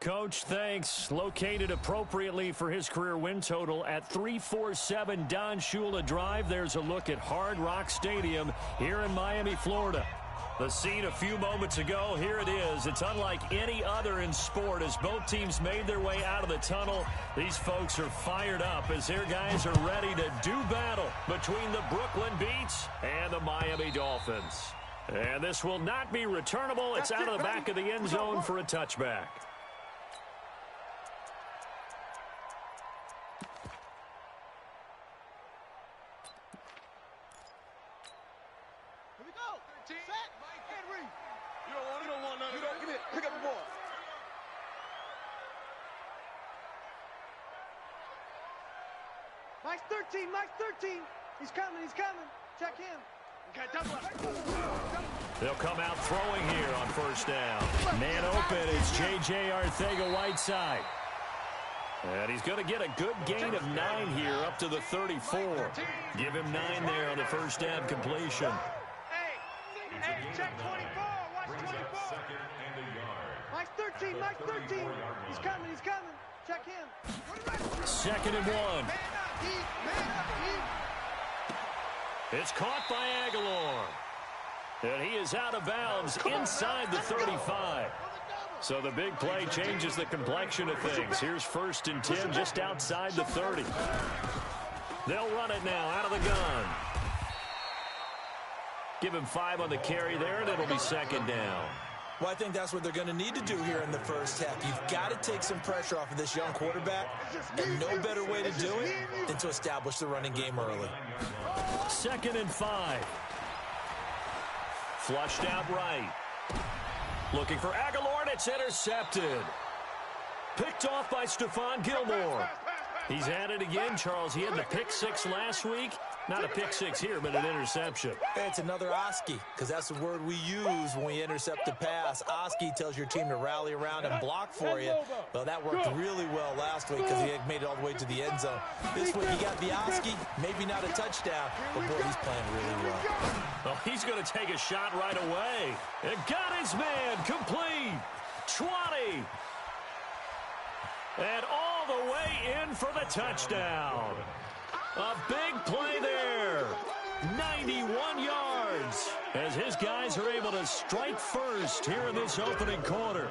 Coach, thanks. Located appropriately for his career win total at 347 Don Shula Drive. There's a look at Hard Rock Stadium here in Miami, Florida. The scene a few moments ago, here it is. It's unlike any other in sport as both teams made their way out of the tunnel. These folks are fired up as their guys are ready to do battle between the Brooklyn Beats and the Miami Dolphins. And this will not be returnable. It's out of the back of the end zone for a touchback. Mike's 13. He's coming. Check him. They'll come out throwing here on first down. Man open, it's J.J. Arcega-Whiteside. And he's going to get a good gain of 9 here up to the 34. Give him 9 there on the first down completion. Hey, check 24. Watch 24. Mike's 13. He's coming. Check him. 2nd and 1. It's caught by Aguilar. And he is out of bounds inside the 35. So the big play changes the complexion of things. Here's 1st and 10 just outside the 30. They'll run it now out of the gun. Give him 5 on the carry there, and it'll be 2nd down. Well, I think that's what they're going to need to do here in the first half. You've got to take some pressure off of this young quarterback, and no better way to do it than to establish the running game early. 2nd and 5. Flushed out right. Looking for Aguilar, and it's intercepted. Picked off by Stephon Gilmore. He's at it again, Charles. He had the pick 6 last week. Not a pick 6 here, but an interception. It's another Oski, because that's the word we use when we intercept a pass. Oski tells your team to rally around and block for you. Well, that worked really well last week because he had made it all the way to the end zone. This week he got the Oski, maybe not a touchdown, but boy, he's playing really well. Well, he's going to take a shot right away. And got his man complete. 20. And all the way in for the touchdown. A big play there. 91 yards as his guys are able to strike first here in this opening quarter.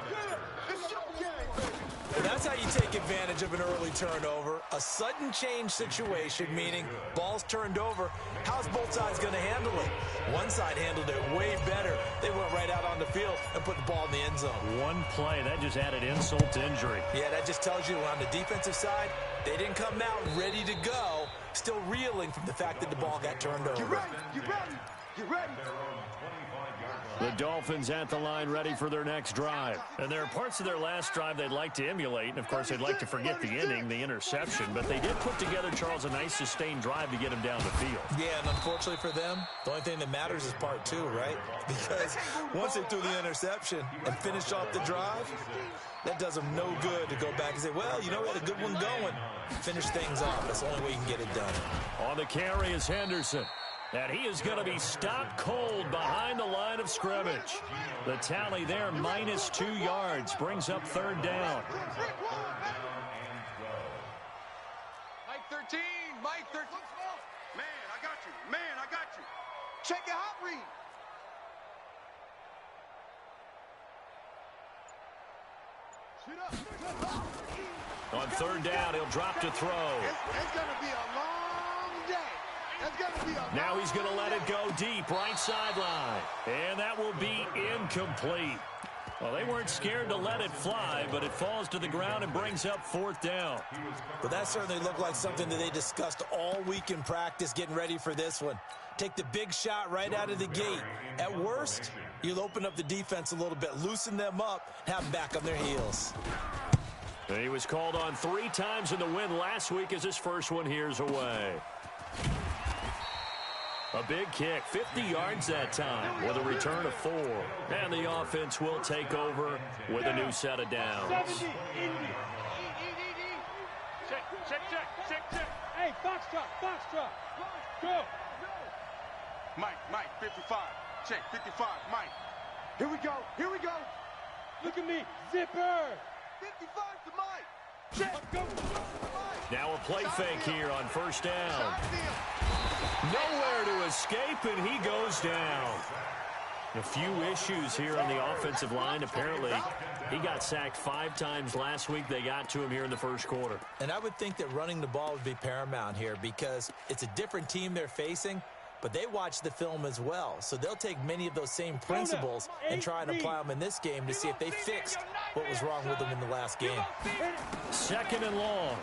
That's how you take advantage of an early turnover. A sudden change situation, meaning ball's turned over. How's both sides going to handle it? One side handled it way better. They went right out on the field and put the ball in the end zone. One play, that just added insult to injury. Yeah, that just tells you on the defensive side, they didn't come out ready to go, still reeling from the fact that the ball got turned over. You ready. The Dolphins at the line ready for their next drive. And there are parts of their last drive they'd like to emulate. And, of course, they'd like to forget the ending, the interception. But they did put together, Charles, a nice sustained drive to get him down the field. Yeah, and unfortunately for them, the only thing that matters is part 2, right? Because once they threw the interception and finished off the drive, that does them no good to go back and say, well, you know, we had a good one going. Finish things off. That's the only way you can get it done. On the carry is Henderson. And he is going to be stopped cold behind the line of scrimmage. The tally there, -2 yards, brings up 3rd down. Mike 13. Man, I got you. Check your hot read. On 3rd down, he'll drop to throw. It's going to be a long day. Now he's going to let it go deep, right sideline. And that will be incomplete. Well, they weren't scared to let it fly, but it falls to the ground and brings up 4th down. But that certainly looked like something that they discussed all week in practice getting ready for this one. Take the big shot right out of the gate. At worst, you'll open up the defense a little bit, loosen them up, have them back on their heels. He was called on 3 times in the win last week as his first one here's away. A big kick, 50 yards that time with a return of 4. And the offense will take over with a new set of downs. Check. Hey, Foxtrot. Go. Mike, 55. Check, 55, Mike. Here we go. Look at me. Zipper. 55 to Mike. Check. Go. Now a play fake here on first down. Nowhere to escape, and he goes down. A few issues here on the offensive line. Apparently, he got sacked 5 times last week. They got to him here in the first quarter. And I would think that running the ball would be paramount here because it's a different team they're facing, but they watch the film as well. So they'll take many of those same principles and try and apply them in this game to see if they fixed what was wrong with them in the last game. Second and long.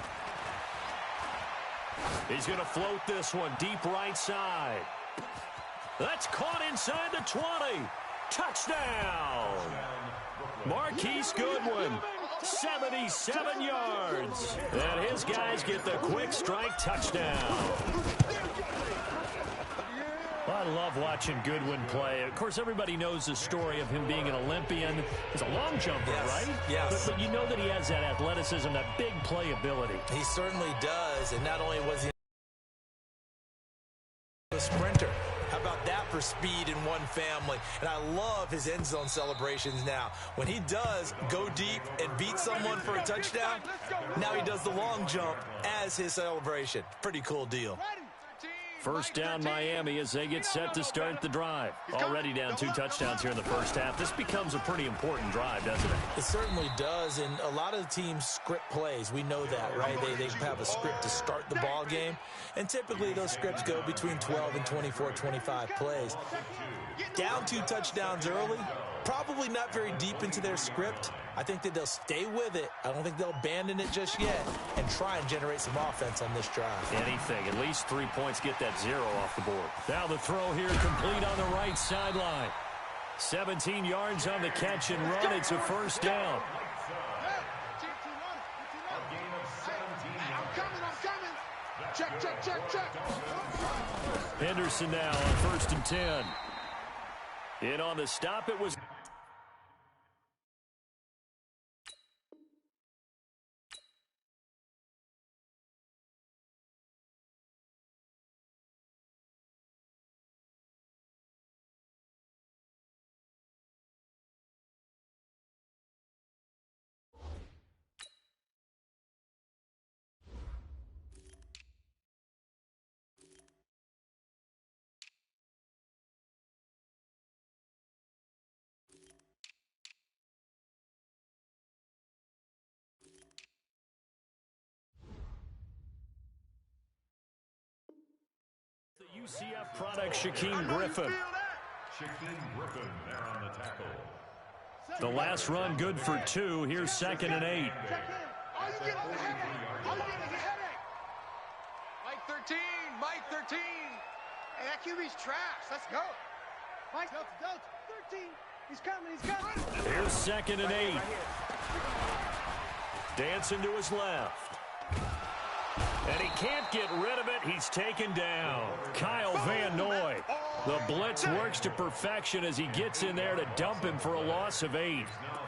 He's going to float this one deep right side. That's caught inside the 20. Touchdown. Marquise Goodwin, 77 yards. And his guys get the quick strike touchdown. I love watching Goodwin play. Of course, everybody knows the story of him being an Olympian. He's a long jumper, right? Yes. But you know that he has that athleticism, that big playability. He certainly does. And not only was he a sprinter, how about that for speed in one family? And I love his end zone celebrations now. When he does go deep and beat someone for a touchdown, now he does the long jump as his celebration. Pretty cool deal. First down Miami as they get set to start the drive. Already down 2 touchdowns here in the first half. This becomes a pretty important drive, doesn't it? It certainly does, and a lot of the teams script plays. We know that, right? They have a script to start the ball game, and typically those scripts go between 12 and 24, 25 plays. Down 2 touchdowns early, probably not very deep into their script. I think that they'll stay with it. I don't think they'll abandon it just yet and try and generate some offense on this drive. Anything. At least 3 points, get that 0 off the board. Now the throw here complete on the right sideline. 17 yards on the catch and run. It's a first down. Check. Henderson now on 1st and 10. In on the stop, it was... UCF product, Shaquem Griffin. There on the tackle. The last run good for 2. Here's 2nd and 8. Are you getting a headache? Mike 13. Hey, that QB's trash. Let's go. Mike, don't. 13. He's coming. Here's 2nd and 8. Dancing to his left. And he can't get rid of it. He's taken down. Kyle Van Noy. The blitz works to perfection as he gets in there to dump him for a loss of 8.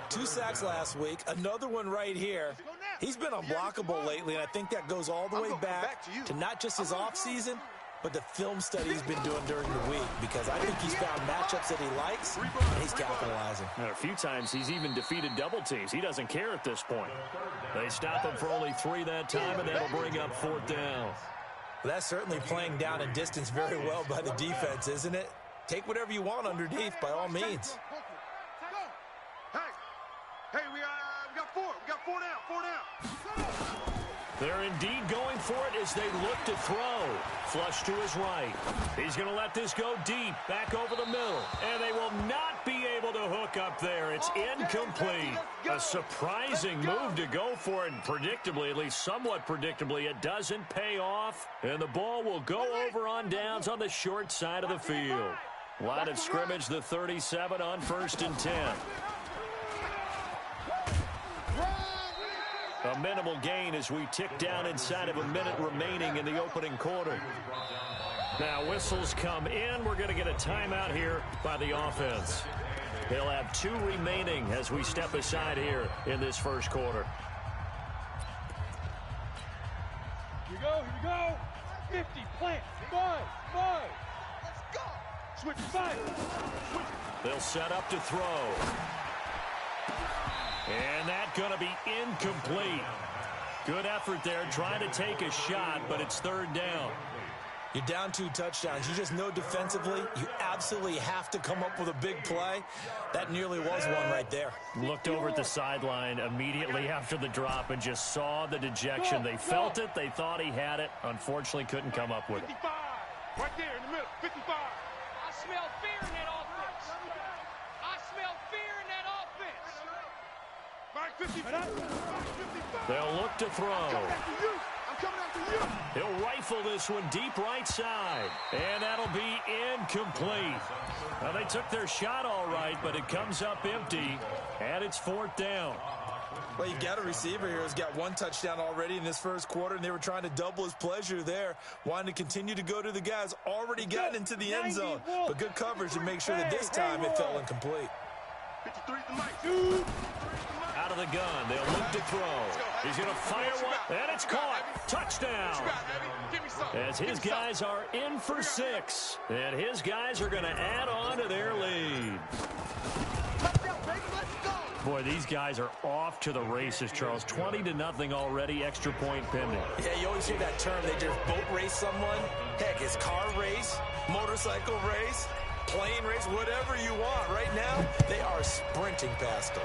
2 sacks last week. Another one right here. He's been unblockable lately, and I think that goes all the way back to not just his offseason, but the film study he's been doing during the week, because I think he's found matchups that he likes, and he's capitalizing. And a few times he's even defeated double teams. He doesn't care at this point. They stop him for only 3 that time, and that'll bring up 4th down. Well, that's certainly playing down and distance very well by the defense, isn't it? Take whatever you want underneath, by all means. Hey, we got 4. We got 4 down. They're indeed going for it as they look to throw. Flush to his right. He's going to let this go deep, back over the middle. And they will not be able to hook up there. It's incomplete. A surprising move to go for it. And predictably, at least somewhat predictably, it doesn't pay off. And the ball will go over on downs on the short side of the field. Line of scrimmage, the 37 on 1st and 10. A minimal gain as we tick down inside of a minute remaining in the opening quarter. Now whistles come in. We're going to get a timeout here by the offense. They'll have 2 remaining as we step aside here in this first quarter. Here we go. 50, plant, 5. Let's go. Switch, 5. They'll set up to throw. And that's going to be incomplete. Good effort there, trying to take a shot, but it's third down. You're down 2 touchdowns. You just know defensively you absolutely have to come up with a big play. That nearly was one right there. Looked over at the sideline immediately after the drop and just saw the dejection. They felt it. They thought he had it. Unfortunately, couldn't come up with it. 55. Right there in the middle. 55. I smell fear in that offense. I smell fear in that offense. Mike 55. They'll look to throw. I'm coming after you. He'll rifle this one deep right side. And that'll be incomplete. Well, they took their shot all right, but it comes up empty, and it's fourth down. Well, you've got a receiver here who's got 1 touchdown already in this first quarter, and they were trying to double his pleasure there, wanting to continue to go to the guys already gotten into the end zone. But good coverage to make sure that this time it fell incomplete. 53 to Mike. Out of the gun, they'll look to throw. He's going to fire one, and it's caught. Touchdown. As his guys are in for 6, and his guys are going to add on to their lead. Boy, these guys are off to the races, Charles. 20-0 already, extra point pending. Yeah, you always hear that term. They just boat race someone. Heck, it's car race, motorcycle race, plane race, whatever you want. Right now, they are sprinting past them.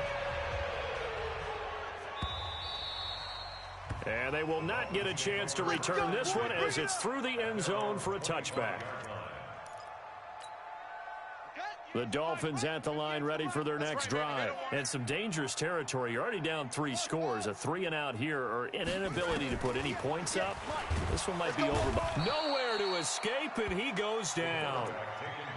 And they will not get a chance to return this one as it's through the end zone for a touchback. The Dolphins at the line ready for their next drive. And some dangerous territory. You're already down 3 scores. A 3-and-out here or an inability to put any points up. This one might be over. Nowhere to escape, and he goes down.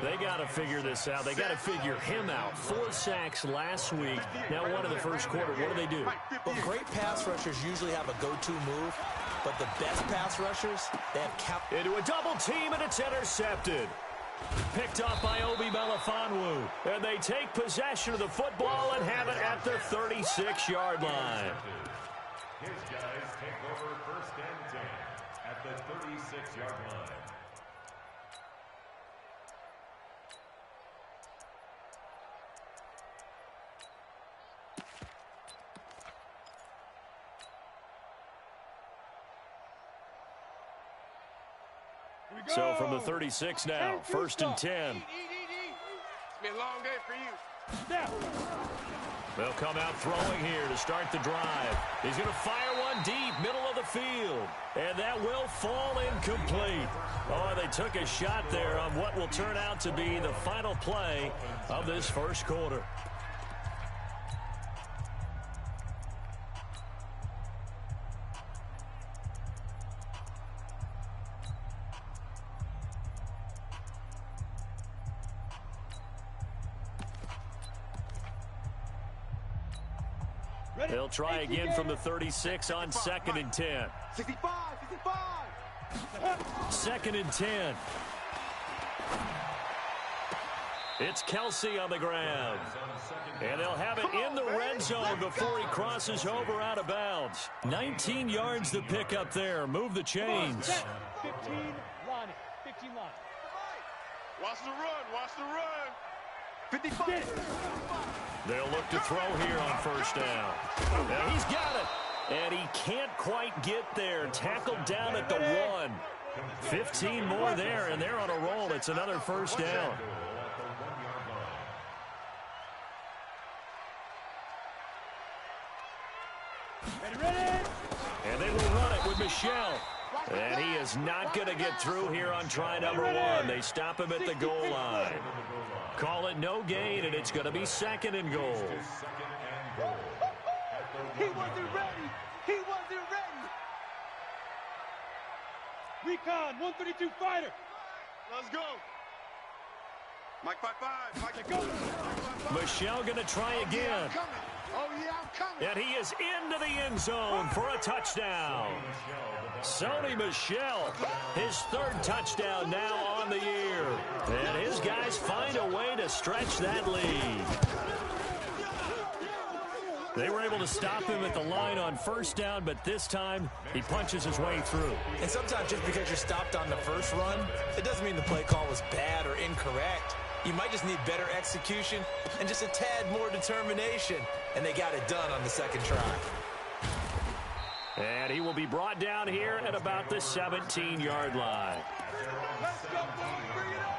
They got to figure this out. They got to figure him out. 4 sacks last week. Now one in the first quarter. What do? Well, great pass rushers usually have a go-to move, but the best pass rushers, they have into a double team, and it's intercepted. Picked up by Obi Melifonwu. And they take possession of the football and have it at the 36-yard line. His guys take over first and 10 at the 36-yard line. So from the 36 now, first and 10. It's been a long day for you. They'll come out throwing here to start the drive. He's going to fire one deep, middle of the field. And that will fall incomplete. Oh, they took a shot there on what will turn out to be the final play of this first quarter. They'll try again from the 36 on second and 10. 65. Second and 10. It's Kelsey on the ground. And they'll have it in the red zone before he crosses over out of bounds. 19 yards to pick up there. Move the chains. 15 line. Watch the run. 55. They'll look to throw here on first down. And he's got it. And he can't quite get there. Tackled down at the 1. 15 more there, and they're on a roll. It's another first down. And they will run it with Michel. And he is not going to get through here on try number 1. They stop him at the goal line. Call it no gain, and it's going to be second and goal. He wasn't ready. Recon, 132 fighter. Let's go. Mike 55. Mike, go. Michel going to try again. Oh, yeah, I'm coming. And he is into the end zone for a touchdown. Sony Michel, his 3rd touchdown now on the year. And his guys find a way to stretch that lead. They were able to stop him at the line on first down, but this time he punches his way through. And sometimes just because you're stopped on the first run, it doesn't mean the play call was bad or incorrect. You might just need better execution and just a tad more determination. And they got it done on the second try. And he will be brought down here at about the 17-yard line. Let's go, boys. Bring it on.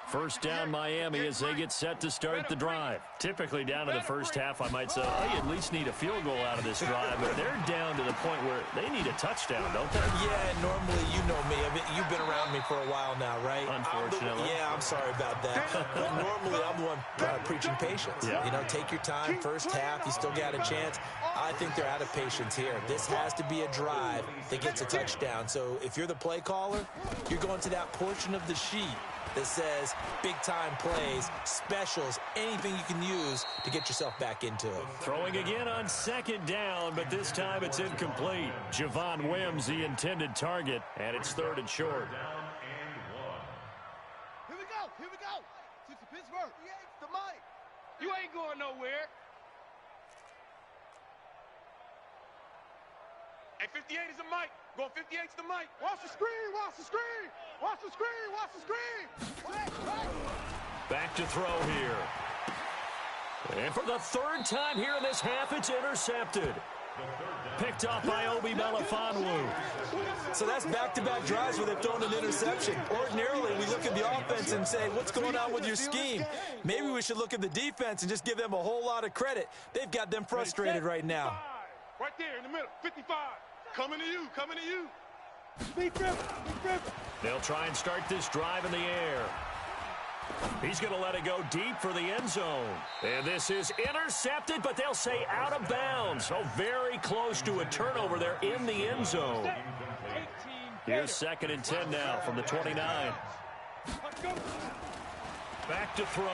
First down Miami as they get set to start the drive. Typically down to the first half, I might say, oh, you at least need a field goal out of this drive. But they're down to the point where they need a touchdown, don't they? Yeah, normally, you know me. You've been around me for a while now, right? Unfortunately. I'm sorry about that. But normally, I'm the one preaching patience. Yeah. You know, take your time. First half, you still got a chance. I think they're out of patience here. This has to be a drive that gets a touchdown. So if you're the play caller, you're going to that portion of the sheet that says big-time plays, specials, anything you can use to get yourself back into it. Throwing again on second down, but this time it's incomplete. Javon Wims, the intended target, and it's third and short. Here we go. Here we go. To Pittsburgh. The mic. You ain't going nowhere. Hey, 58 is the mic. Going 58's the mic. Watch the screen. Watch the screen. Watch the screen. Watch the screen. Back to throw here. And for the third time here in this half, it's intercepted. Picked off by Obi Melifonwu. So that's back-to-back drives where they've thrown an interception. Ordinarily, we look at the offense and say, what's going on with your scheme? Maybe we should look at the defense and just give them a whole lot of credit. They've got them frustrated right now. Right there in the middle. 55. Coming to you. Coming to you. Big grip. Big grip. They'll try and start this drive in the air. He's going to let it go deep for the end zone. And this is intercepted, but they'll say out of bounds. So very close to a turnover there in the end zone. Here's 2nd and 10 now from the 29. Back to throw.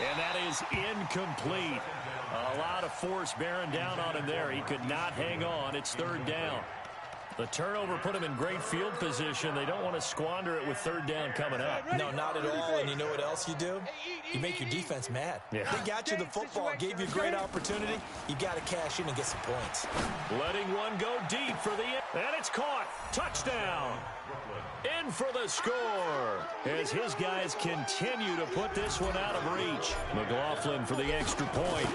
And that is incomplete. A lot of force bearing down on him there. He could not hang on. It's third down. The turnover put him in great field position. They don't want to squander it with third down coming up. No, not at all. And you know what else you do? You make your defense mad. Yeah. They got you the football, gave you a great opportunity. You got to cash in and get some points. Letting one go deep for the end. And it's caught. Touchdown. In for the score as his guys continue to put this one out of reach. McLaughlin for the extra point.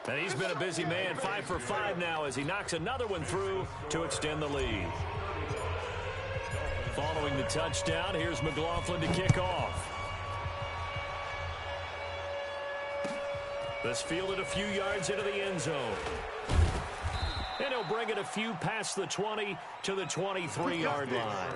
And he's been a busy man, 5 for 5 now as he knocks another one through to extend the lead. Following the touchdown, here's McLaughlin to kick off. This fielded a few yards into the end zone. And he'll bring it a few past the 20 to the 23-yard line.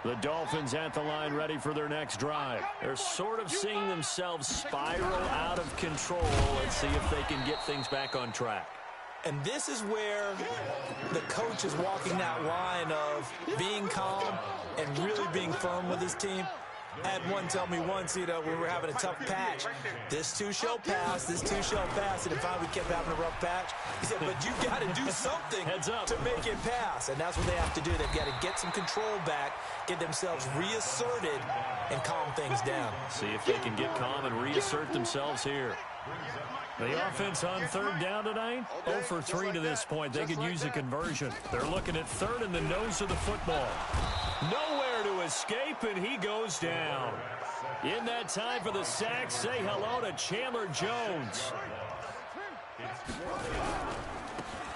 The Dolphins at the line ready for their next drive. They're sort of seeing themselves spiral out of control. Let's see if they can get things back on track. And this is where the coach is walking that line of being calm and really being firm with his team. I had one tell me once, you know, we were having a tough patch. This too shall pass, this too shall pass. And finally we kept having a rough patch. He said, but you've got to do something Heads up. to make it pass. And that's what they have to do. They've got to get some control back, get themselves reasserted, and calm things down. See if they can get calm and reassert themselves here. The offense on third down tonight, 0 for 3 to this point. They could use a conversion. They're looking at third in the nose of the football. Nowhere to escape, and he goes down. In that time for the sack, say hello to Chandler Jones.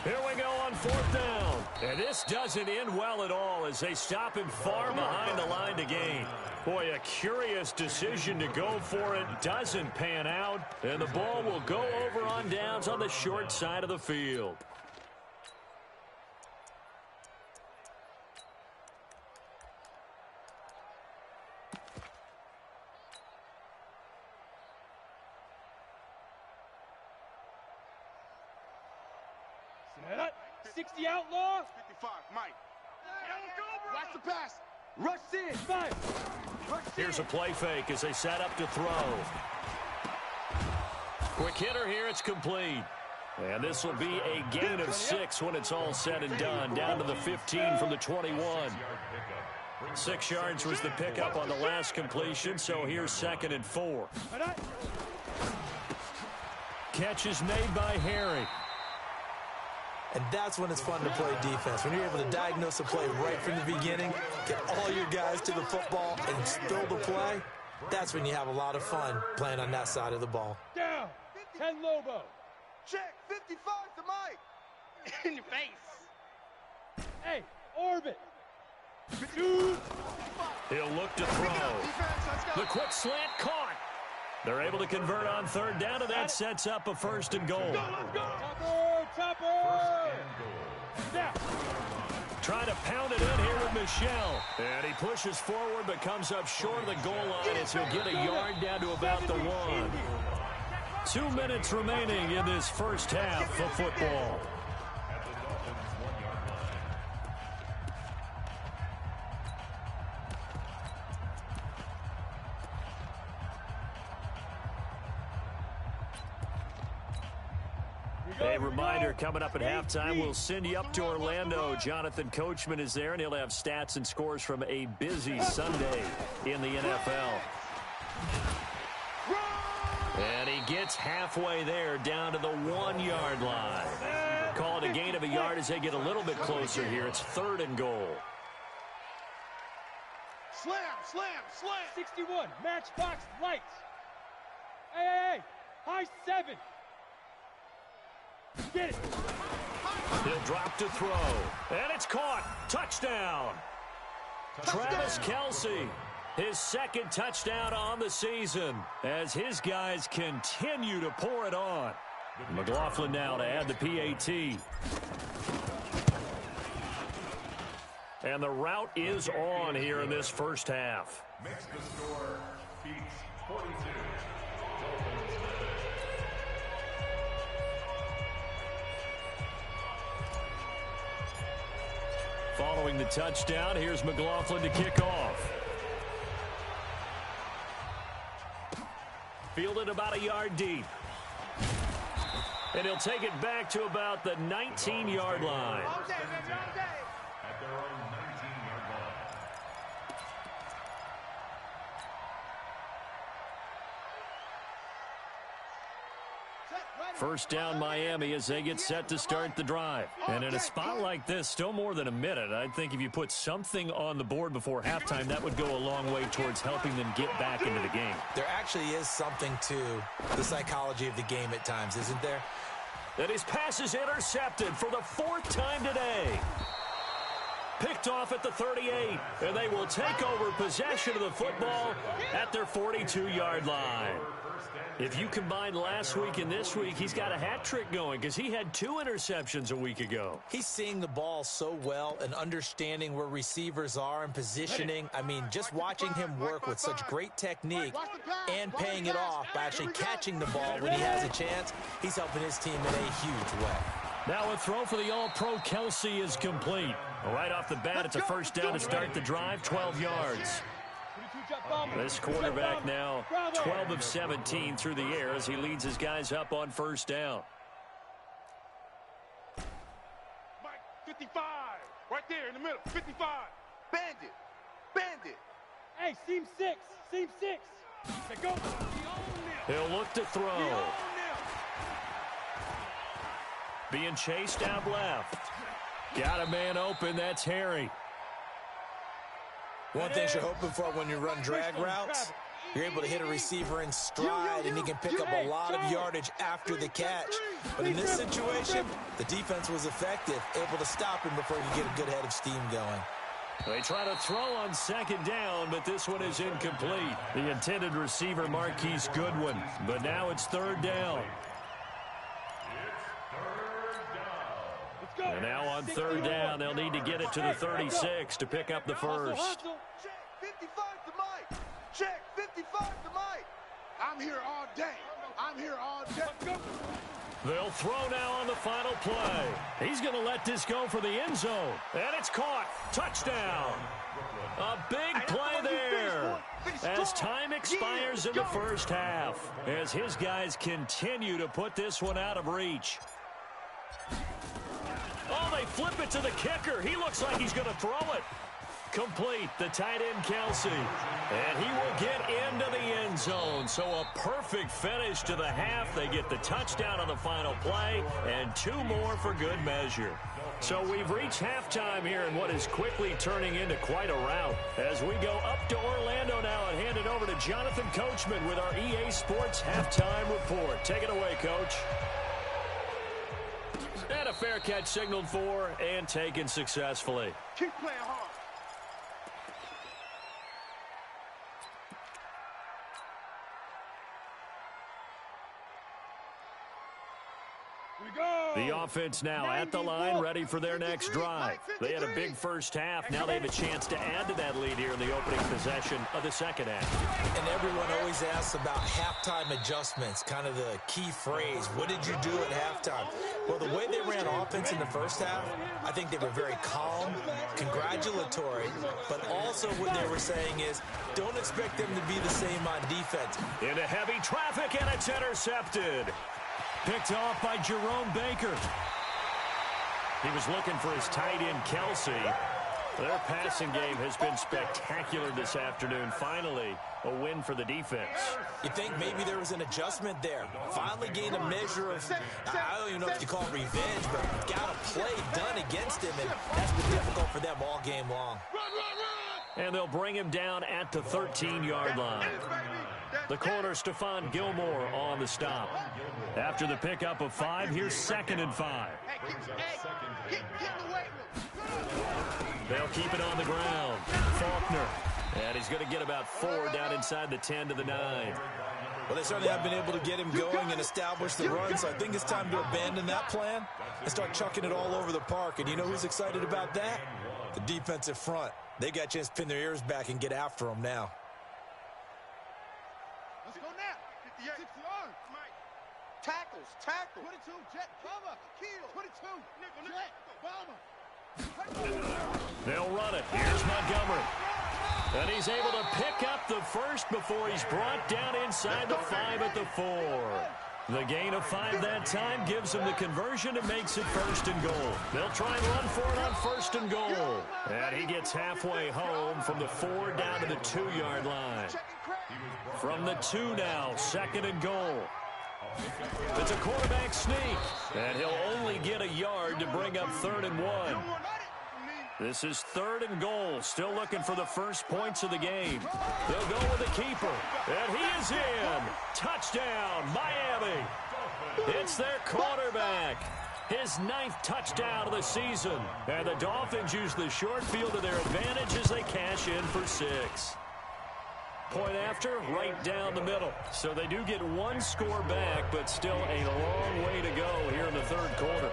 Here we go on 4th down. And this doesn't end well at all as they stop him far behind the line to gain. Boy, a curious decision to go for it. Doesn't pan out. And the ball will go over on downs on the short side of the field. Set up. 60 outlaw. 55, Mike. Watch the pass. Rush in. 5. Here's a play fake as they set up to throw. Quick hitter here, it's complete. And this will be a gain of 6 when it's all said and done. Down to the 15 from the 21. 6 yards was the pickup on the last completion, so here's 2nd and 4. Catch is made by Harry. And that's when it's fun to play defense. When you're able to diagnose a play right from the beginning, get all your guys to the football, and spill the play, that's when you have a lot of fun playing on that side of the ball. Down. 10 Lobo. Check. 55 to Mike. In your face. Hey, orbit. 2. He'll look to throw. The quick slant caught. They're able to convert on 3rd down, and that sets up a 1st and goal. Topper. Now. Trying to pound it in here with Michelle. And he pushes forward but comes up short of the goal line as he'll get a yard down to about the 1. 2 minutes remaining in this first half of football. A reminder, coming up at halftime, we'll send you up to Orlando. Jonathan Coachman is there, and he'll have stats and scores from a busy Sunday in the NFL. And he gets halfway there, down to the 1-yard line. Call it a gain of a yard as they get a little bit closer here. It's 3rd and goal. Slam, slam, slam. 61, matchbox lights. Hey, high 7. Get it. He'll drop to throw. And it's caught. Touchdown. Travis Kelce, his 2nd touchdown on the season as his guys continue to pour it on. McLaughlin now to add the PAT. And the route is on here in this first half. Makes the score, Feats 42. Following the touchdown, here's McLaughlin to kick off. Fielded about a yard deep. And he'll take it back to about the 19-yard line. All day, baby, all day. At their own 19-yard line. First down Miami as they get set to start the drive. And in a spot like this, still more than a minute, I think if you put something on the board before halftime, that would go a long way towards helping them get back into the game. There actually is something to the psychology of the game at times, isn't there? And his pass is intercepted for the 4th time today. Picked off at the 38, and they will take over possession of the football at their 42-yard line. If you combine last week and this week, he's got a hat trick going because he had 2 interceptions a week ago. He's seeing the ball so well and understanding where receivers are and positioning. I mean, just watching him work with such great technique and paying it off by actually catching the ball when he has a chance, he's helping his team in a huge way. Now a throw for the All-Pro Kelce is complete. Right off the bat, it's a first down to start the drive, 12 yards. This quarterback now 12 of 17 through the air as he leads his guys up on first down. Mike, 55. Right there in the middle. 55. Bandit. Bandit. Hey, seam 6. Seam 6. Go. He'll look to throw. Being chased out left. Got a man open. That's Harry. One thing you're hoping for when you run drag routes, you're able to hit a receiver in stride, and he can pick up a lot of yardage after the catch. But in this situation, the defense was effective, able to stop him before he could get a good head of steam going. They try to throw on second down, but this one is incomplete. The intended receiver, Marquise Goodwin. But now it's 3rd down. And now on 3rd down, they'll need to get it to the 36 to pick up the first. Check 55 to Mike. Check 55 to Mike. I'm here all day. I'm here all day. They'll throw now on the final play. He's going to let this go for the end zone. And it's caught. Touchdown. A big play there as time expires in the first half, as his guys continue to put this one out of reach. Oh, they flip it to the kicker. He looks like he's going to throw it. Complete, the tight end Kelsey. And he will get into the end zone. So a perfect finish to the half. They get the touchdown on the final play, and 2 more for good measure. So we've reached halftime here in what is quickly turning into quite a rout. As we go up to Orlando now and hand it over to Jonathan Coachman with our EA Sports Halftime Report. Take it away, Coach. And a fair catch signaled for and taken successfully. Keep playing hard. The offense now at the line, ready for their next drive. They had a big first half. Now they have a chance to add to that lead here in the opening possession of the second half. And everyone always asks about halftime adjustments, kind of the key phrase. What did you do at halftime? Well, the way they ran offense in the first half, I think they were very calm, congratulatory, but also what they were saying is don't expect them to be the same on defense. Into heavy traffic, and it's intercepted. Picked off by Jerome Baker. He was looking for his tight end, Kelsey. Their passing game has been spectacular this afternoon. Finally, a win for the defense. You think maybe there was an adjustment there. Finally gained a measure of, I don't even know if you call it revenge, but got a play done against him, and that's been difficult for them all game long. And they'll bring him down at the 13-yard line. The corner, Stephon Gilmore, on the stop. After the pickup of 5, here's 2nd and 5. They'll keep it on the ground. Faulkner. And he's going to get about 4 down inside the 10 to the 9. Well, they certainly have been able to get him going and establish the run, so I think it's time to abandon that plan and start chucking it all over the park. And you know who's excited about that? The defensive front. They got a chance to pin their ears back and get after him now. Let's go now. 58. 60 on. Tackles. 22. Jet. Bomber. Kill. 22. Nickel. Bomber. They'll run it. Here's Montgomery. And he's able to pick up the first before he's brought down inside the 5 at the 4. The gain of 5 that time gives them the conversion and makes it 1st and goal. They'll try and run for it on 1st and goal. And he gets halfway home from the 4 down to the 2-yard line. From the 2 now, 2nd and goal. It's a quarterback sneak. And he'll only get a yard to bring up 3rd and 1. This is 3rd and goal. Still looking for the first points of the game. They'll go with the keeper. And he is in. Touchdown, Miami. It's their quarterback. His 9th touchdown of the season. And the Dolphins use the short field to their advantage as they cash in for 6. Point after, right down the middle. So they do get 1 score back, but still a long way to go here in the 3rd quarter.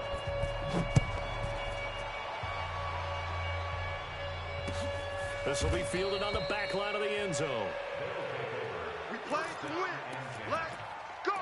This will be fielded on the back line of the end zone. We play to win. Let's go.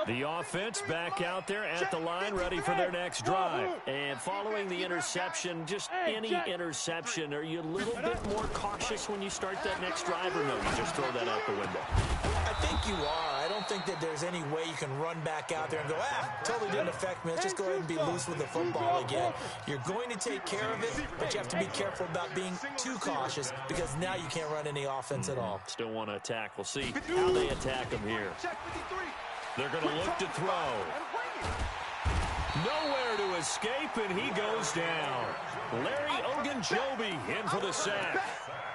The offense back out there at the line, ready for their next drive. And following the interception, just any interception, are you a little bit more cautious when you start that next drive, or no, you just throw that out the window? I think you are. I don't think that there's any way you can run back out there and go, totally didn't affect me. Let's just go ahead and be loose with the football again. You're going to take care of it, but you have to be careful about being too cautious because now you can't run any offense at all. Still want to attack. We'll see how they attack him here. They're going to look to throw. Nowhere to escape, and he goes down. Larry Ogunjobi in for the sack.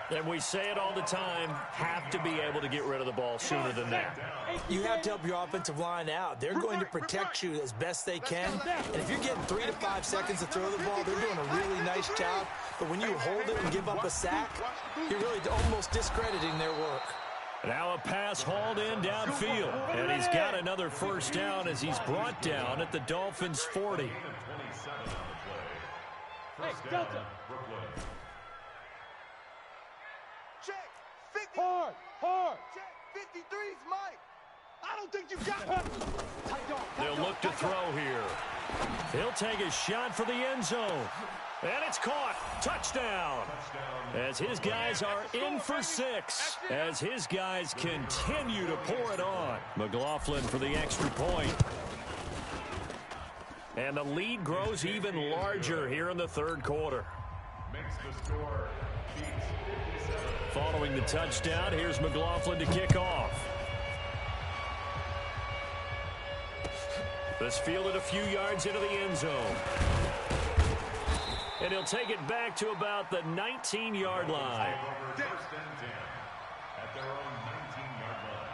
And we say it all the time, have to be able to get rid of the ball sooner than that. You have to help your offensive line out. They're going to protect you as best they can. And if you're getting 3 to 5 seconds to throw the ball, they're doing a really nice job. But when you hold it and give up a sack, you're really almost discrediting their work. Now a pass hauled in downfield. And he's got another first down as he's brought down at the Dolphins' 40. Hey, Delta. Check. 50. Hard. Check. 53's Mike. I don't think you got it. They'll look to throw here. He'll take a shot for the end zone. And it's caught. Touchdown. As his guys are in for 6. As his guys continue to pour it on. McLaughlin for the extra point. And the lead grows even larger here in the third quarter. Makes the score. Beats 57. Following the touchdown, here's McLaughlin to kick off. This fielded a few yards into the end zone. And he'll take it back to about the 19-yard line. First and 10 at their own 19-yard line.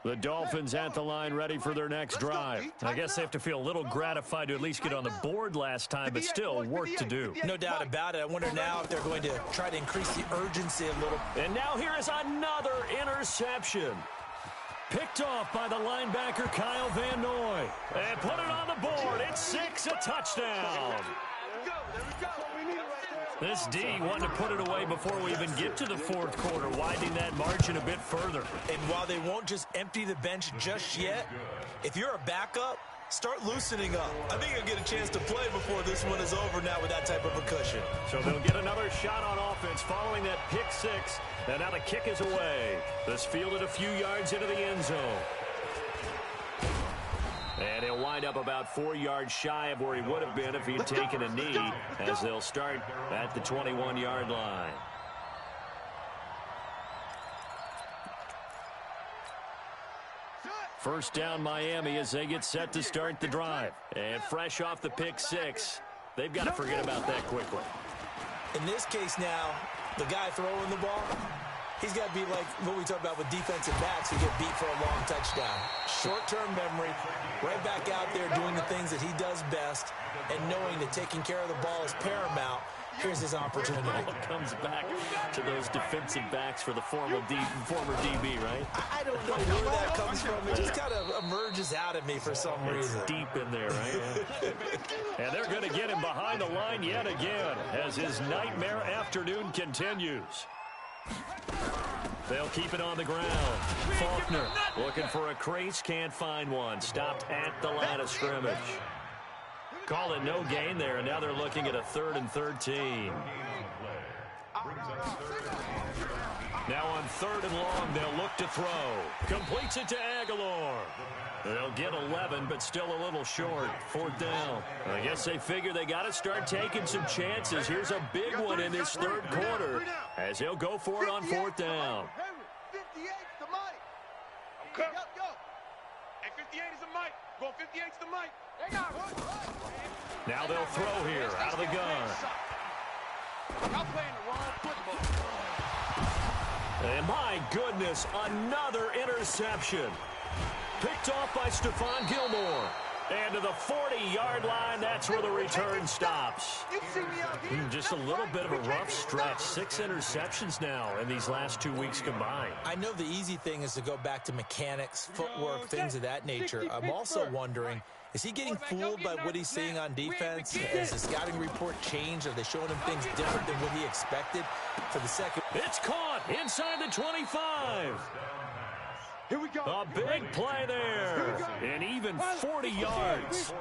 The Dolphins at the line ready for their next drive. I guess they have to feel a little gratified to at least get on the board last time, but still work to do. No doubt about it. I wonder now if they're going to try to increase the urgency a little. And now here is another interception. Picked off by the linebacker Kyle Van Noy. And put it on the board. It's 6, a touchdown. This D wanted to put it away before we even get to the fourth quarter, widening that margin a bit further. And while they won't just empty the bench just yet, if you're a backup, start loosening up. I think you'll get a chance to play before this one is over now with that type of a cushion. So they'll get another shot on offense following that pick 6. And now the kick is away. This fielded a few yards into the end zone. And he'll wind up about 4 yards shy of where he would have been if he had taken a knee, as they'll start at the 21-yard line. First down Miami as they get set to start the drive. And fresh off the pick 6, they've got to forget about that quickly. In this case now, the guy throwing the ball, he's got to be like what we talk about with defensive backs who get beat for a long touchdown. Short-term memory, right back out there doing the things that he does best, and knowing that taking care of the ball is paramount. Here's his opportunity. It comes back to those defensive backs for the former DB, right? I don't know where that comes from. It just kind of emerges out of me for some reason. It's deep in there, right? And they're going to get him behind the line yet again as his nightmare afternoon continues. They'll keep it on the ground. Faulkner looking for a crease, can't find one. Stopped at the line of scrimmage. Call it no gain there, and now they're looking at a 3rd and 13. Now on 3rd and long, they'll look to throw. Completes it to Aguilar. They'll get 11, but still a little short. 4th down. I guess they figure they got to start taking some chances. Here's a big one in this 3rd quarter as he'll go for it on 4th down. 58 to Mike. Go. And 58 is the Mike. Going 58 to the Mike. Now they'll throw here out of the gun. Y'all playing the wrong football. And my goodness, another interception. Picked off by Stephon Gilmore. And to the 40-yard line, that's where the return stops. You see me out here? Just a little bit of a rough stretch. 6 interceptions now in these last 2 weeks combined. I know the easy thing is to go back to mechanics, footwork, things of that nature. I'm also wondering, is he getting fooled by what he's seeing on defense? Has the scouting report changed? Are they showing him things different than what he expected for the second? It's caught inside the 25. Here we go. A big play there. And even 40 yards.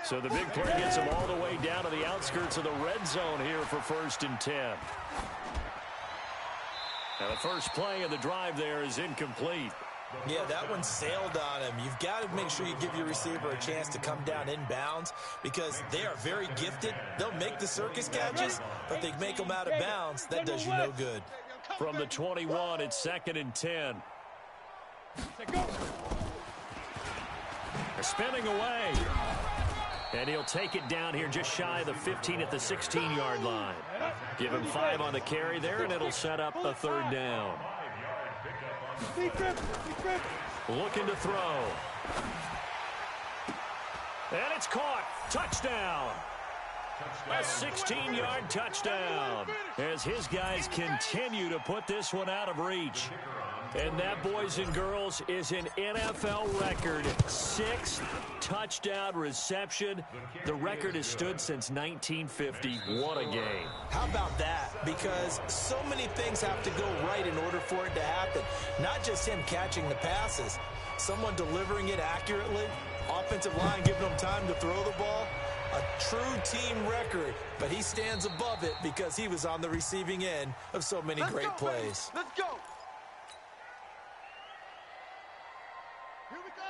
So the big play gets him all the way down to the outskirts of the red zone here for 1st and 10. Now the first play of the drive there is incomplete. Yeah, that one sailed on him. You've got to make sure you give your receiver a chance to come down inbounds because they are very gifted. They'll make the circus catches, but they make them out of bounds. That does you no good. From the 21, it's 2nd and 10. They're spinning away. And he'll take it down here just shy of the 15 at the 16-yard line. Give him 5 on the carry there, and it'll set up a 3rd down. Looking to throw. And it's caught. Touchdown. A 16-yard touchdown as his guys continue to put this one out of reach. And that, boys and girls, is an NFL record. 6th touchdown reception. The record has stood since 1950. What a game. How about that? Because so many things have to go right in order for it to happen. Not just him catching the passes. Someone delivering it accurately. Offensive line giving them time to throw the ball. A true team record, but he stands above it because he was on the receiving end of so many great plays. Let's go.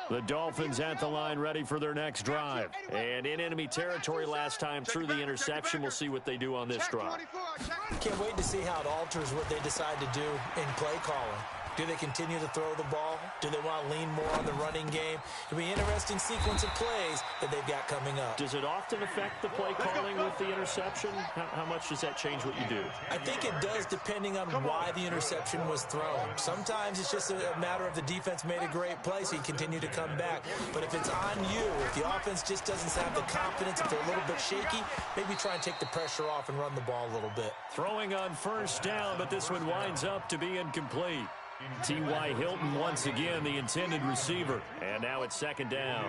The Dolphins at the line ready for their next drive. And in enemy territory last time through the interception. We'll see what they do on this drive. Can't wait to see how it alters what they decide to do in play calling. Do they continue to throw the ball? Do they want to lean more on the running game? It'll be an interesting sequence of plays that they've got coming up. Does it often affect the play calling with the interception? How much does that change what you do? I think it does depending on why the interception was thrown. Sometimes it's just a matter of the defense made a great play, so you continue to come back. But if it's on you, if the offense just doesn't have the confidence, if they're a little bit shaky, maybe try and take the pressure off and run the ball a little bit. Throwing on first down, but this one winds up to be incomplete. T.Y. Hilton once again the intended receiver. And now it's second down.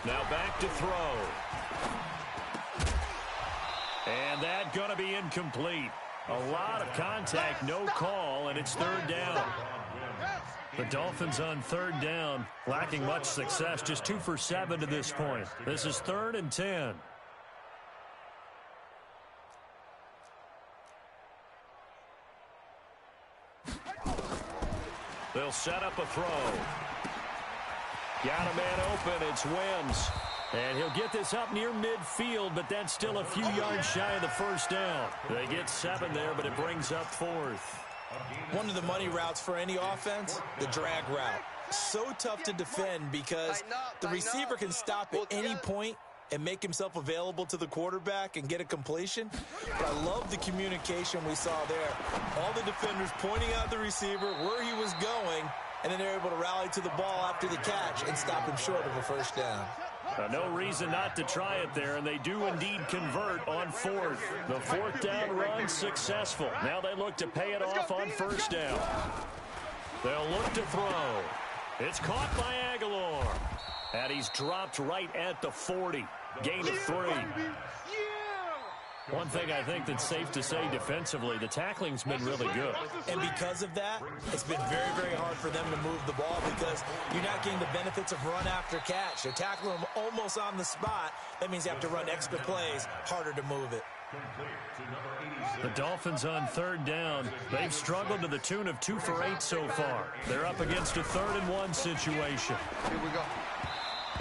Now back to throw. And that going to be incomplete. A lot of contact, no call, and it's third down. The Dolphins on third down, lacking much success, just 2 for 7 to this point. This is 3rd and 10. They'll set up a throw. Got a man open. It's Wims. And he'll get this up near midfield, but that's still a few yards shy of the first down. They get 7 there, but it brings up 4th. One of the money routes for any offense, the drag route. So tough to defend because the receiver can stop at any point and make himself available to the quarterback and get a completion. But I love the communication we saw there. All the defenders pointing out the receiver, where he was going, and then they're able to rally to the ball after the catch and stop him short of a first down. No reason not to try it there, and they do indeed convert on 4th. The 4th down run successful. Now they look to pay it off on first down. They'll look to throw. It's caught by Aguilar. And he's dropped right at the 40. Gain of 3. One thing I think that's safe to say defensively, the tackling's been really good. And because of that, it's been very, very hard for them to move the ball because you're not getting the benefits of run after catch. They're tackling them almost on the spot. That means you have to run extra plays, harder to move it. The Dolphins on third down. They've struggled to the tune of 2 for 8 so far. They're up against a 3rd and 1 situation. Here we go.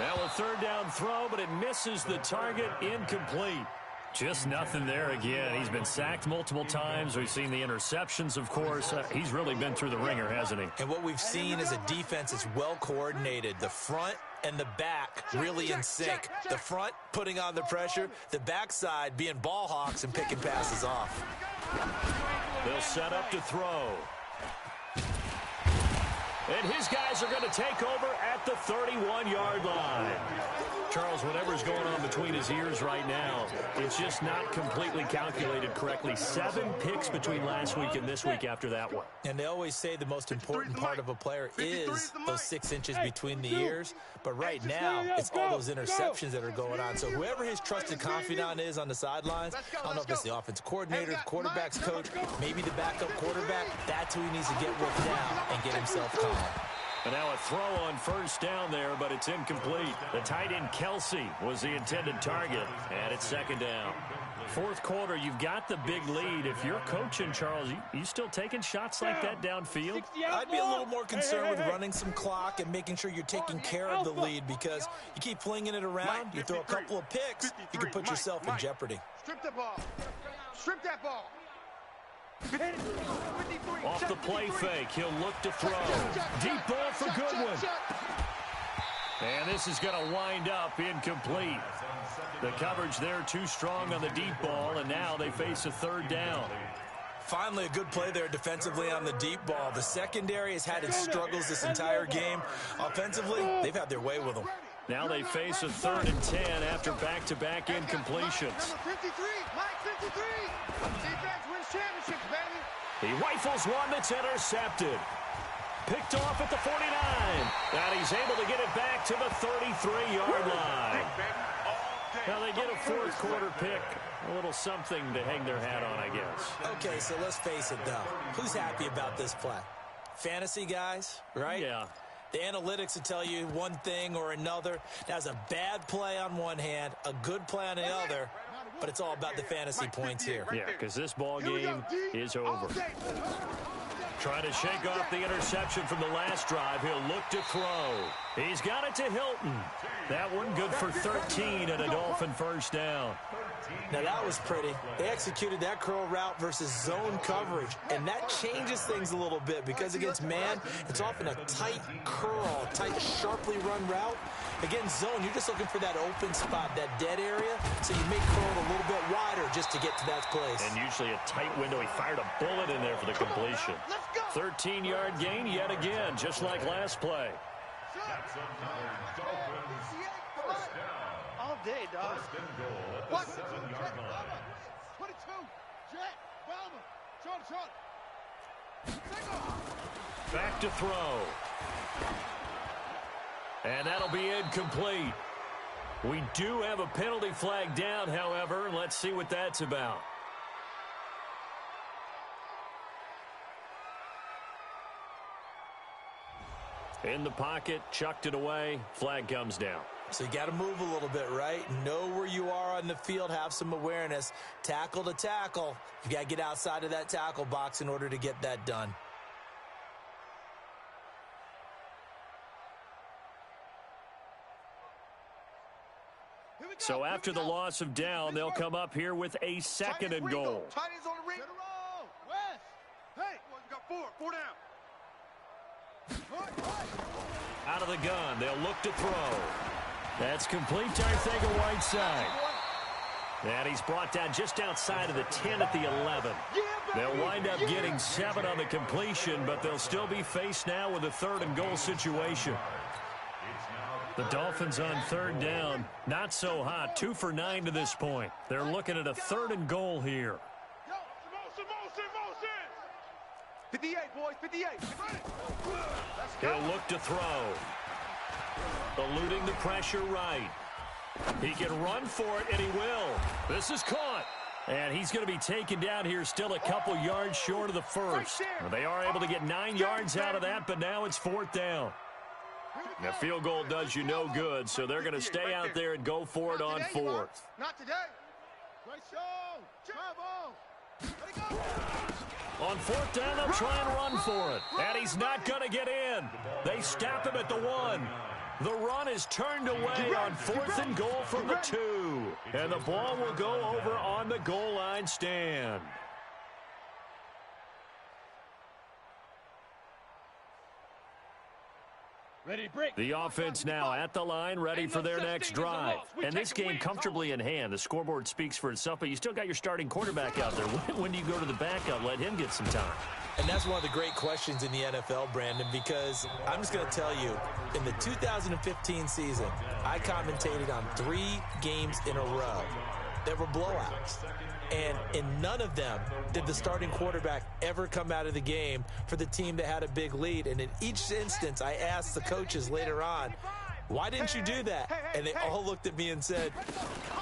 Now a third down throw, but it misses the target. Incomplete. Just nothing there again. He's been sacked multiple times. We've seen the interceptions, of course. He's really been through the ringer, hasn't he? And what we've seen is a defense that's well coordinated. The front and the back really in sync. The front putting on the pressure. The backside being ball hawks and picking passes off. They'll set up to throw. And his guys are going to take over at the 31-yard line. Charles, whatever's going on between his ears right now, it's just not completely calculated correctly. 7 picks between last week and this week after that one. And they always say the most important part of a player is those 6 inches between the ears. But right now, it's all those interceptions that are going on. So whoever his trusted confidant is on the sidelines, I don't know if it's the offensive coordinator, the quarterback's coach, maybe the backup quarterback, that's who he needs to get with now and get himself calm. And now a throw on first down there, but it's incomplete. The tight end Kelsey was the intended target, and it's second down. 4th quarter, you've got the big lead. If you're coaching, Charles, you still taking shots like that downfield? I'd be a little more concerned with running some clock and making sure you're taking care of the lead because you keep flinging it around, you throw a couple of picks, you can put yourself in jeopardy. Strip the ball. Strip that ball. Off the play fake, he'll look to throw. Deep ball for Goodwin. And this is going to wind up incomplete. The coverage there too strong on the deep ball, and now they face a 3rd down. Finally, a good play there defensively on the deep ball. The secondary has had its struggles this entire game. Offensively, they've had their way with them. Now they face a 3rd and 10 after back-to-back incompletions. 53, Mike 53. Defense wins championships, baby. He rifles one that's intercepted. Picked off at the 49. And he's able to get it back to the 33-yard line. Now they get a 4th quarter pick. A little something to hang their hat on, I guess. Okay, so let's face it, though. Who's happy about this play? Fantasy guys, right? Yeah. The analytics will tell you one thing or another. That's a bad play on one hand, a good play on the other, but it's all about the fantasy points here. Yeah, because this ball game is over. Trying to shake off the interception from the last drive. He'll look to throw. He's got it to Hilton. That one good for 13 and a Dolphin first down. Now that was pretty. They executed that curl route versus zone coverage, and that changes things a little bit because against man, it's often a tight curl, tight, sharply run route. Against zone, you're just looking for that open spot, that dead area, so you make curl a little bit wider just to get to that place. And usually a tight window. He fired a bullet in there for the completion. 13-yard gain yet again, just like last play. That's another Dolphins first down. All day, dog. First and goal at the 7-yard line. 22. Jet. Bama. Short. Back to throw. And that'll be incomplete. We do have a penalty flag down, however. Let's see what that's about. In the pocket, chucked it away, flag comes down. So you got to move a little bit, right? Know where you are on the field, have some awareness. Tackle to tackle. You got to get outside of that tackle box in order to get that done. So after the loss of down, they'll come up here with a second and goal. Tight ends on the ring. West. Hey, you got four down. Out of the gun, they'll look to throw. That's complete to Arcega-Whiteside. And he's brought down just outside of the 10 at the 11. They'll wind up getting 7 on the completion, but they'll still be faced now with a third and goal situation. The Dolphins on third down, not so hot, 2 for 9 to this point. They're looking at a third and goal here. 58, boys, 58. He'll look to throw. Eluding the pressure right. He can run for it, and he will. This is caught. And he's going to be taken down here still a couple yards short of the first. They are able to get 9 yards out of that, but now it's 4th down. The field goal does you no good, so they're going to stay out there and go for it on 4th. Not today. Great show. Bravo. Let it go. On 4th down, they'll try and run for it. And he's not going to get in. They stop him at the 1. The run is turned away on 4th and goal from the 2. And the ball will go over on the goal line stand. The offense now at the line, ready for their next drive. And this game comfortably in hand. The scoreboard speaks for itself, but you still got your starting quarterback out there. When do you go to the backup? Let him get some time. And that's one of the great questions in the NFL, Brandon, because I'm just going to tell you, in the 2015 season, I commentated on 3 games in a row that were blowouts. And in none of them did the starting quarterback ever come out of the game for the team that had a big lead. And in each instance, I asked the coaches later on, why didn't you do that? And they all looked at me and said,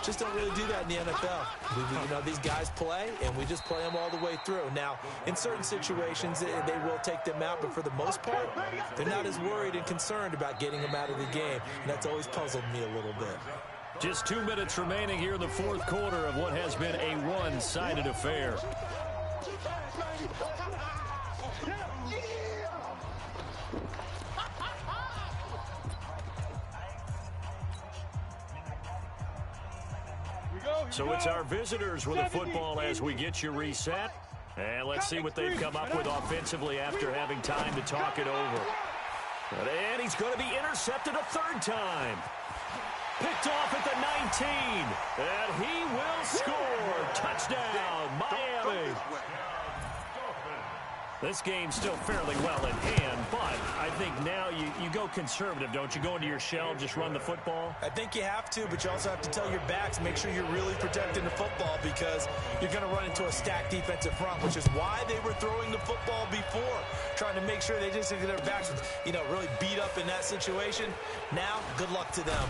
just don't really do that in the NFL. These guys play, and we just play them all the way through. Now, in certain situations, they will take them out, but for the most part, they're not as worried and concerned about getting them out of the game. And that's always puzzled me a little bit. Just 2 minutes remaining here in the 4th quarter of what has been a one-sided affair. So it's our visitors with the football as we get you reset. And let's see what they've come up with offensively after having time to talk it over. And he's going to be intercepted a 3rd time. Picked off at the 19. And he will score. Touchdown, Miami. This game's still fairly well in hand, but I think now you go conservative, don't you? Go into your shell, just run the football? I think you have to, but you also have to tell your backs, make sure you're really protecting the football because you're going to run into a stacked defensive front, which is why they were throwing the football before, trying to make sure they just get their backs, really beat up in that situation. Now, good luck to them.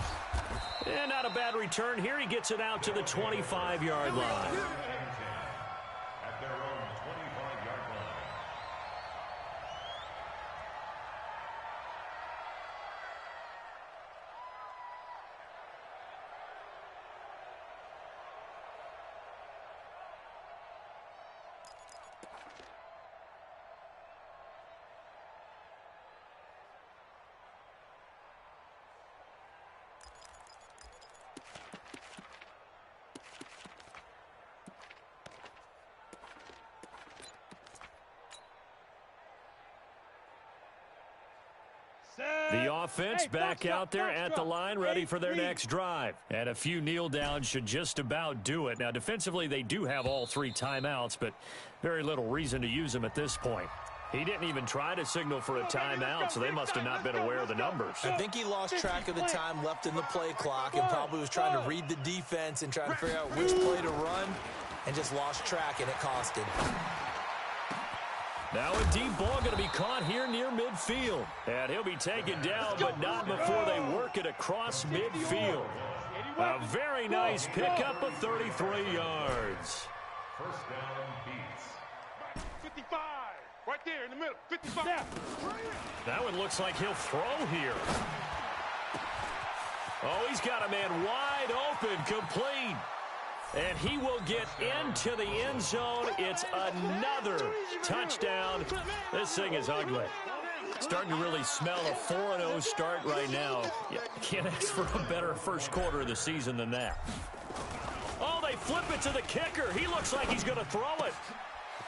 And not a bad return here. He gets it out to the 25-yard line. At their own 25-yard line. The offense back out there at the line, ready for their next drive. And a few kneel downs should just about do it. Now, defensively, they do have all 3 timeouts, but very little reason to use them at this point. He didn't even try to signal for a timeout, so they must have not been aware of the numbers. I think he lost track of the time left in the play clock and probably was trying to read the defense and trying to figure out which play to run and just lost track, and it cost him. Now a deep ball going to be caught here near midfield. And he'll be taken down, but not before they work it across midfield. A very nice pickup of 33 yards. First down beats. 55. Right there in the middle. 55. That one looks like he'll throw here. Oh, he's got a man wide open, complete. And he will get into the end zone. It's another touchdown. This thing is ugly. Starting to really smell a 4-0 start right now. You can't ask for a better first quarter of the season than that. Oh, they flip it to the kicker. He looks like he's going to throw it.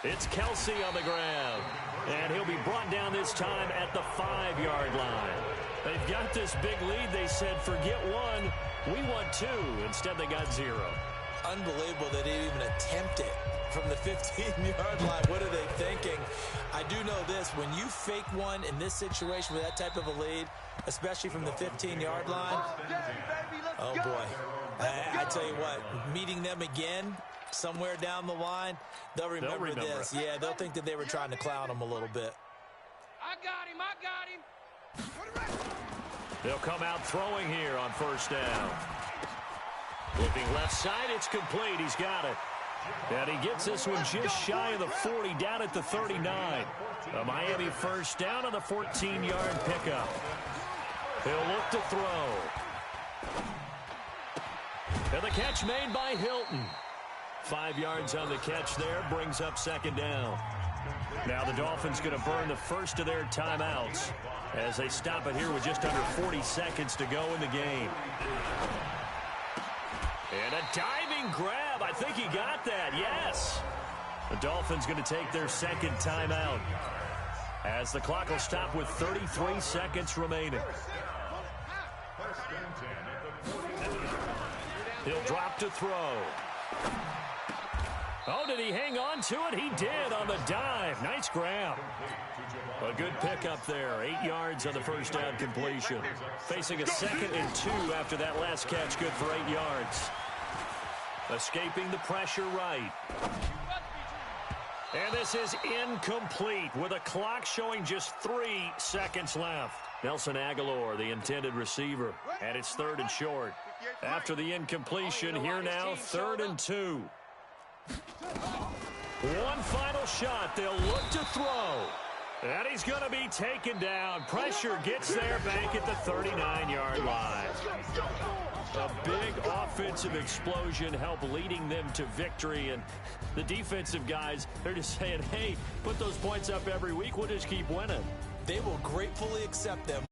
It's Kelsey on the ground. And he'll be brought down this time at the 5-yard line. They've got this big lead. They said, forget 1. We want 2. Instead, they got 0. Unbelievable they didn't even attempt it from the 15-yard line. What are they thinking? I do know this. When you fake one in this situation with that type of a lead, especially from the 15-yard line, oh, boy. I tell you what, meeting them again somewhere down the line, they'll remember this. Yeah, they'll think that they were trying to clown them a little bit. I got him. They'll come out throwing here on first down. Looking left side, it's complete. He's got it. And he gets this one just shy of the 40, down at the 39. A Miami first down on the 14-yard pickup. He'll look to throw. And the catch made by Hilton. 5 yards on the catch there, brings up second down. Now the Dolphins going to burn the first of their timeouts as they stop it here with just under 40 seconds to go in the game. And a diving grab. I think he got that. Yes. The Dolphins going to take their second timeout as the clock will stop with 33 seconds remaining. He'll drop to throw. Oh, did he hang on to it? He did on the dive. Nice grab. A good pickup there. 8 yards on the first down completion. Facing a 2nd and 2 after that last catch. Good for 8 yards. Escaping the pressure right. And this is incomplete with a clock showing just 3 seconds left. Nelson Aguilar, the intended receiver. And it's 3rd and short. After the incompletion, here now, 3rd and 2. One final shot. They'll look to throw. And he's going to be taken down. Pressure gets there back at the 39-yard line. A big offensive explosion helped leading them to victory. And the defensive guys, they're just saying, hey, put those points up every week. We'll just keep winning. They will gratefully accept them.